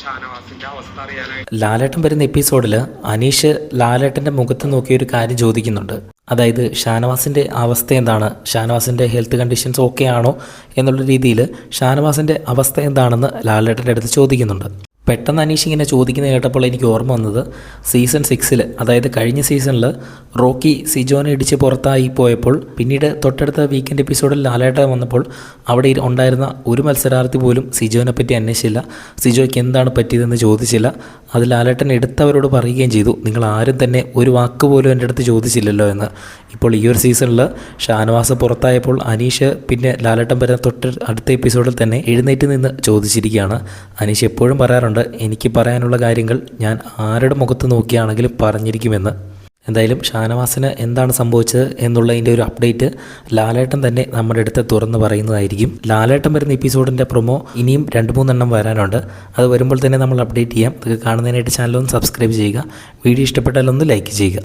ഷാനവാസിന്റെ അവസ്ഥ അറിയാനായിട്ട്. ലാലേട്ടൻ വരുന്ന എപ്പിസോഡിൽ അനീഷ് ലാലേട്ടൻ്റെ മുഖത്ത് നോക്കിയൊരു കാര്യം ചോദിക്കുന്നുണ്ട്. അതായത് ഷാനവാസിൻ്റെ അവസ്ഥ എന്താണ്, ഷാനവാസിൻ്റെ ഹെൽത്ത് കണ്ടീഷൻസ് ഓക്കെ ആണോ എന്നുള്ള രീതിയിൽ ഷാനവാസിൻ്റെ അവസ്ഥ എന്താണെന്ന് ലാലേട്ടൻ്റെ അടുത്ത് ചോദിക്കുന്നുണ്ട്. പെട്ടെന്ന് അനീഷ് ഇങ്ങനെ ചോദിക്കുന്നത് കേട്ടപ്പോൾ എനിക്ക് ഓർമ്മ വന്നത് സീസൺ 6 അതായത് കഴിഞ്ഞ സീസണിൽ റോക്കി സിജോനെ ഇടിച്ച് പുറത്തായി പോയപ്പോൾ പിന്നീട് തൊട്ടടുത്ത വീക്കെൻഡ് എപ്പിസോഡിൽ ലാലേട്ടൻ വന്നപ്പോൾ അവിടെ ഉണ്ടായിരുന്ന ഒരു മത്സരാർത്ഥി പോലും സിജോനെ പറ്റി അന്വേഷിച്ചില്ല, സിജോയ്ക്ക് എന്താണ് പറ്റിയതെന്ന് ചോദിച്ചില്ല. അത് ലാലേട്ടൻ എടുത്തവരോട് പറയുകയും ചെയ്തു, നിങ്ങൾ ആരും തന്നെ ഒരു വാക്ക് പോലും എൻ്റെ അടുത്ത് ചോദിച്ചില്ലല്ലോ എന്ന്. ഇപ്പോൾ ഈ ഒരു സീസണിൽ ഷാനവാസ് പുറത്തായപ്പോൾ അനീഷ് പിന്നെ ലാലേട്ടൻ വരുന്ന തൊട്ട് അടുത്ത എപ്പിസോഡിൽ തന്നെ എഴുന്നേറ്റ് നിന്ന് ചോദിച്ചിരിക്കുകയാണ്. അനീഷ് എപ്പോഴും പറയാറുണ്ട്, എനിക്ക് പറയാനുള്ള കാര്യങ്ങൾ ഞാൻ ആരുടെ മുഖത്ത് നോക്കിയാണെങ്കിലും പറഞ്ഞിരിക്കുമെന്ന്. എന്തായാലും ഷാനവാസിന് എന്താണ് സംഭവിച്ചത് എന്നുള്ളതിൻ്റെ ഒരു അപ്ഡേറ്റ് ലാലേട്ടൻ തന്നെ നമ്മുടെ അടുത്ത് തുറന്ന് പറയുന്നതായിരിക്കും. ലാലേട്ടൻ വരുന്ന എപ്പിസോഡിൻ്റെ പ്രൊമോ ഇനിയും 2-3 വരാനുണ്ട്. അത് വരുമ്പോൾ തന്നെ നമ്മൾ അപ്ഡേറ്റ് ചെയ്യാം. ഇത് കാണുന്നതിനായിട്ട് ചാനലൊന്ന് സബ്സ്ക്രൈബ് ചെയ്യുക. വീഡിയോ ഇഷ്ടപ്പെട്ടാലൊന്ന് ലൈക്ക് ചെയ്യുക.